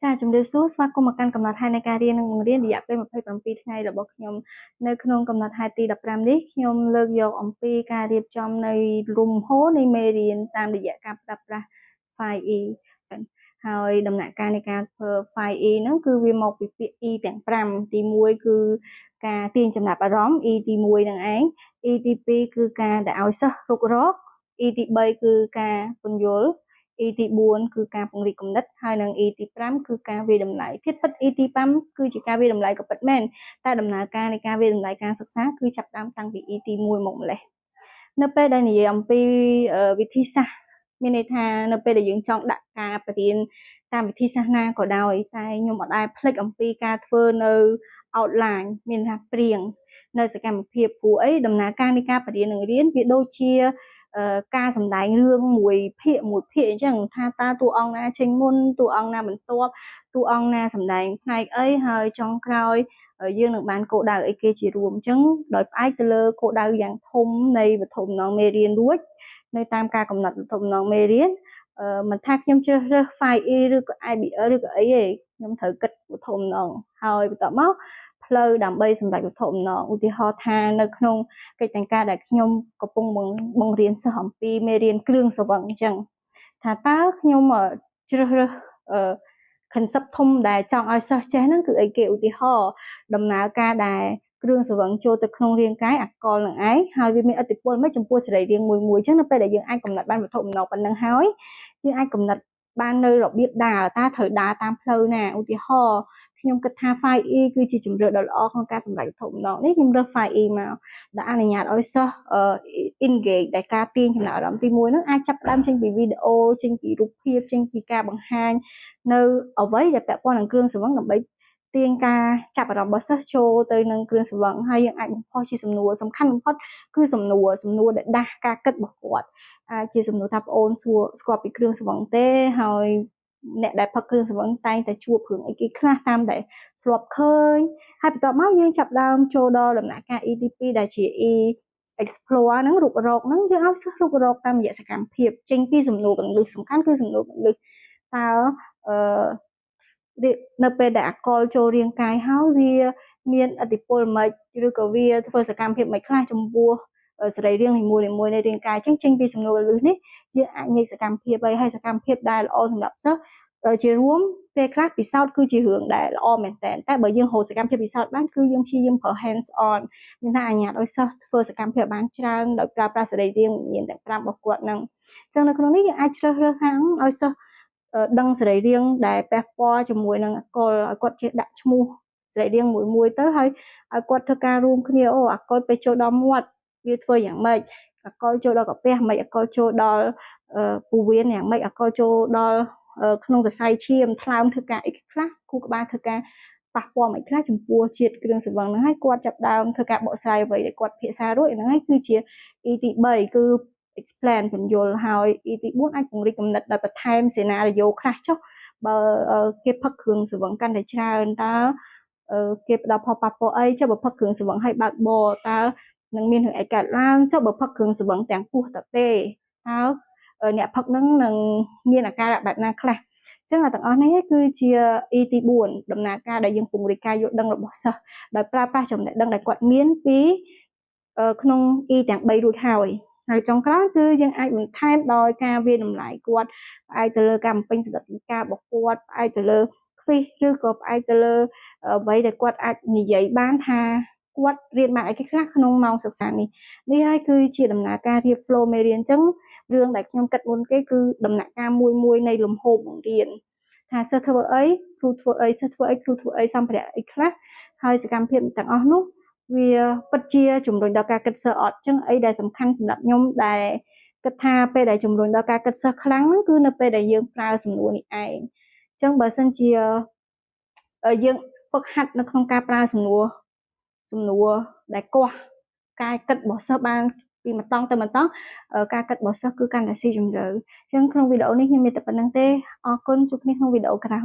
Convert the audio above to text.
ចាជំរាបសួរស្វាគមន៍មកកាន់កំណត់ហេតុនៃការរៀននិងបង្រៀនរយៈពេល27ថ្ងៃរបស់ខ្ញុំនៅក្នុងកំណត់ហេតុទី15នេះខ្ញុំលើកយកអំពីការរៀបចំនៃលំហូរនៃមេរៀនតាមរយៈការប្រើប្រាស់ file E ហើយដំណាក់កាលនៃការធ្វើ file E ហ្នឹងគឺវាមកពីពាក្យ E ទាំង5ទី1គឺការទាញចំណាប់អារម្មណ៍ E ទី1នឹងឯង E ទី2គឺការដែលឲ្យសិស្សរុករក E ទី3គឺការពន្យល់ E ទី4គឺការពង្រីកគំនិតហើយនិង E ទី5គឺការវាយតម្លៃធៀបពិត E ទី5គឺជាការវាយតម្លៃក៏ពិតមែនតែដំណើរការនៃការវាយតម្លៃការសិក្សាគឺចាប់ផ្ដើមតាំងពី E ទី1មកម្លេះនៅពេលដែលនិយាយអំពីវិធីសាស្ត្រមានន័យថានៅពេលដែលយើងចង់ដាក់ការបរៀនតាមវិធីសាស្ត្រណាក៏ដោយតែខ្ញុំអត់ដែលភ្លេចអំពីការធ្វើនៅ outline មានថាព្រៀងនៅសកម្មភាពព្រោះអីដំណើរការនៃការបរៀននឹងរៀនវាដូចជាការសម្ដែងរឿងមួយភាគអញ្ចឹងថាតើតួអង្គណាចេញមុនតួអង្គណាបន្ទាប់តួអង្គណាសម្ដែងផ្នែកអីហើយចុងក្រោយយើងនឹងបានគោលដៅអីគេជារួមអញ្ចឹងដោយផ្អែកទៅលើគោលដៅយ៉ាងធំនៃវត្ថុបំណងមេរៀនរួចនៅតាមការកំណត់វត្ថុបំណងមេរៀនមិនថាខ្ញុំជ្រើសរើស file E ឬក៏ IBL ឬក៏អីទេខ្ញុំត្រូវគិតវត្ថុបំណងហើយបន្ទាប់មកផ្លូវដើម្បីសម្រេចវត្ថុបំណងឧទាហរណ៍ថានៅក្នុងកិច្ចទាំងការដែលខ្ញុំកំពុងបង្រៀនសិស្សអំពីមេរៀនគ្រឿងស្រវឹងអញ្ចឹងថាតើខ្ញុំជ្រើសរើសconcept ធំដែលចង់ឲ្យសិស្សចេះហ្នឹងគឺអីគេឧទាហរណ៍ដំណើរការដែលគ្រឿងស្រវឹងចូលទៅក្នុងរាងកាយអាកុលនឹងឯងហើយវាមានឥទ្ធិពលមិនចំពោះសរីរាង្គមួយអញ្ចឹងនៅពេលដែលយើងអាចកំណត់បានវត្ថុបំណងប៉ុណ្ណឹងហើយយើងអាចកំណត់បាននៅរបៀបដើរតើត្រូវដើរតាមផ្លូវណាឧទាហរណ៍ខ្ញុំគិតថា file E គឺជាជម្រើសដ៏ល្អក្នុងការសម្រេចវត្ថុបំណងនេះខ្ញុំរើស file E មកដែលអនុញ្ញាតឲ្យសិស្ស engage ដែលការទាញចំណាប់អារម្មណ៍ទី1ហ្នឹងអាចចាប់ផ្ដើមចេញពីវីដេអូចេញពីរូបភាពចេញពីការបង្ហាញនៅអ្វីដែលពាក់ព័ន្ធនឹងគ្រឿងស្រវឹងដើម្បីទាញការចាប់អារម្មណ៍របស់សិស្សចូលទៅនឹងគ្រឿងស្រវឹងហើយយើងអាចបំផុសជាសំណួរសំខាន់បំផុតគឺសំណួរដែលដាស់ការគិតរបស់គាត់អាចជាសំណួរថាបងអូនស្គាល់ពីគ្រឿងស្រវឹងទេហើយអ្នកដែលផឹកគ្រឿងស្រវឹងតែងតែជួបរឿងអីគេខ្លះតាមដែលធ្លាប់ឃើញហើយបន្ទាប់មកយើងចាប់ដើមចូលដល់ដំណាក់កាល E ទី2ដែលជា E explore ហ្នឹងរុករកហ្នឹងយើងឲ្យសិស្សរុករកតាមរយៈសកម្មភាពចេញពីសំណួរកន្លឹះសំខាន់គឺសំណួរកន្លឹះតើនៅពេលដែលអាកុលចូលរាងកាយហើយវាមានឥទ្ធិពលមិនឬក៏វាធ្វើសកម្មភាពមិនខ្លះចំពោះសរីរាង្គនីមួយៗនៃរាងកាយចេញពីសំណួរកន្លឹះនេះយើងអាចញែកសកម្មភាពហើយសកម្មភាពដែលល្អសម្រាប់សិស្សជារួមពេលខ្លះពិសោធន៍គឺជារឿងដែលល្អមែនតើតែបើយើងហៅសកម្មភាពពិសោធន៍បានគឺយើងព្យាយាមប្រើ hands on មានថាអញ្ញាតឲ្យសិស្សធ្វើសកម្មភាពបានច្រើនដោយប្រើប្រាស់សរីរាង្គវិញ្ញាណទាំង5របស់គាត់ហ្នឹងអញ្ចឹងនៅក្នុងនេះយើងអាចជ្រើសរើសខាងឲ្យសិស្សដឹងសរីរាង្គដែលប៉ះពាល់ជាមួយនឹងអាកុលឲ្យគាត់ចេះដាក់ឈ្មោះសរីរាង្គមួយទៅហើយឲ្យគាត់ធ្វើការរួមគ្នាអាកុលពេលចូលដល់មាត់វាធ្វើយ៉ាងម៉េចអាកុលចូលដល់កាពះមិនអាកុលចូលដល់ពោះវៀនយ៉ាងម៉េចអាកុលចូលដល់ក្នុងសរសៃឈាមថ្លើមធ្វើការអីខ្លះគូក្បាលធ្វើការប៉ះពាល់មិនខ្លះចំពោះជាតិគ្រឿងស្រវឹងហ្នឹងហើយគាត់ចាប់ដើមធ្វើការបកស្រាយអ្វីដែលគាត់ភាសារួចហ្នឹងហើយគឺជា E ទី3គឺ explain ពន្យល់ហើយ E ទី4អាចពង្រីកគំនិតដោយបន្ថែមសេណារីយ៉ូខ្លះចុះបើគេផឹកគ្រឿងស្រវឹងកាន់តែច្រើនតើគេផ្ដល់ផលប៉ះពាល់អីចុះបើផឹកគ្រឿងស្រវឹងឲ្យបើកបរតើនឹងមានរឿងអីកើតឡើងចុះបើផឹកគ្រឿងស្រវឹងទាំងពោះទៅទេតើអ្នកផឹកនឹងមានអាការៈបែបណាខ្លះចឹងទាំងអស់នេះគឺជា E ទី4ដំណើរការដែលយើងពង្រីកការយល់ដឹងរបស់សិស្សដោយប្រើប្រាស់ចំណេះដឹងដែលគាត់មានពីក្នុង E ទាំង3រួចហើយចុងក្រោយគឺយើងអាចបន្ថែមដោយការវាយតម្លៃគាត់ផ្អែកទៅលើការបំពេញសកម្មភាពរបស់គាត់ផ្អែកទៅលើ quiz ឬក៏ផ្អែកទៅលើអ្វីដែលគាត់អាចនិយាយបានថាគាត់រៀនបានអីខ្លះក្នុងម៉ោងសិក្សានេះហើយគឺជាដំណើរការរៀប flow មេរៀនអញ្ចឹងរឿងដែលខ្ញុំគិតមុនគេគឺដំណាក់កាលមួយនៃលំហូរបង្រៀនថាសិស្សធ្វើអីគ្រូធ្វើអីសិស្សធ្វើអីគ្រូធ្វើអីសម្ភារៈអីខ្លះហើយសកម្មភាពទាំងអស់នោះវាពិតជាជំរុញដល់ការគិតសិស្សអត់អញ្ចឹងអីដែលសំខាន់សម្រាប់ខ្ញុំដែលគិតថាពេលដែលជំរុញដល់ការគិតសិស្សខ្លាំងហ្នឹងគឺនៅពេលដែលយើងប្រើសំណួរនេះឯងអញ្ចឹងបើសិនជាយើងហ្វឹកហាត់នៅក្នុងការប្រើសំណួរដែលគាស់ការគិតរបស់សិស្សបានពីម្ដងទៅម្ដងការគិតរបស់សិស្សគឺកាន់តែស៊ីជម្រៅអញ្ចឹងក្នុងវីដេអូនេះខ្ញុំមានតែប៉ុណ្្នឹងទេអរគុណជួបគ្នាក្នុងវីដេអូក្រោយ